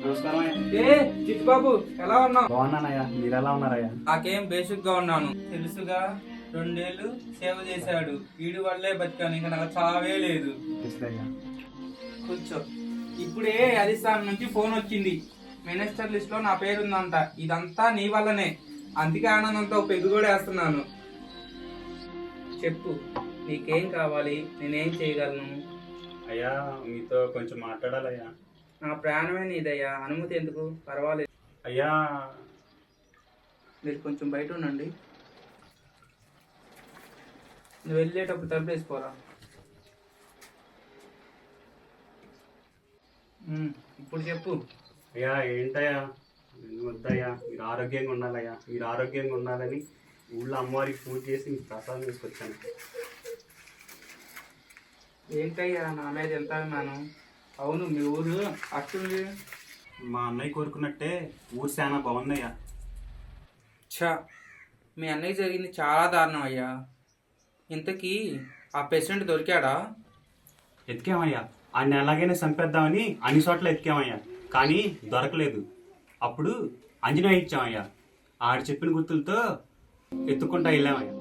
నమస్కారం అయ్యా. ఏ చిట్టుబాబు ఎలా ఉన్నావు? బాగున్నానయ్యా, మీరు ఎలా ఉన్నారయ్యా? నాకేం బేసిక్ గా ఉన్నాను తెలుసుగా. 2 ఏళ్ళు సేవ చేశాడు, వీడి వల్లే బతికాను, ఇంకా నాకు చావే లేదు. తెలుసయ్యా. కూర్చో. ఇప్పుడే అధిష్టానం నుంచి ఫోన్ వచ్చింది, మినిస్టర్ లిస్ట్ లో నా పేరు ఉందంట. ఇదంతా నీ వల్లనే, అందుకే ఆనందంతో పెగ్గు కూడా వేస్తున్నాను. చెప్పు, నీకేం కావాలి, నేనేం చేయగలను? అయ్యా, మీతో కొంచెం మాట్లాడాలయ్యా. నా ప్రాణమే నీదయ్యా, అనుమతి ఎందుకు? పర్వాలేదు, అయ్యా, మీరు కొంచెం బయట ఉండండి. నువ్వు వెళ్ళేటప్పుడు తలుపేసుకోరా. ఇప్పుడు చెప్పు. అయ్యా ఏంటయ్యా, వద్దయ్యా, మీరు ఆరోగ్యంగా ఉండాలయ్యా. మీరు ఆరోగ్యంగా ఉండాలని ఊళ్ళో అమ్మవారికి పూజ చేసి మీకు ప్రసాదం తీసుకొచ్చాను. ఏంటయ్యా నా మీద ఎంత అభిమానం? అవును, మీ ఊరు అట్టుంది. మా అన్నయ్య కోరుకున్నట్టే ఊరు చాలా బాగుందయ్యా. ఛా, మీ అన్నయ్య జరిగింది చాలా దారుణం అయ్యా. ఇంతకీ ఆ పేషెంట్ దొరికాడా? ఎతికామయ్యా, ఆయన ఎలాగైనా చంపేద్దామని అన్ని చోట్ల ఎతికామయ్యా, కానీ దొరకలేదు. అప్పుడు అంజనేయ ఇచ్చామయ్యా. ఆడు చెప్పిన గుర్తులతో ఎత్తుకుంటా వెళ్ళామయ్యా.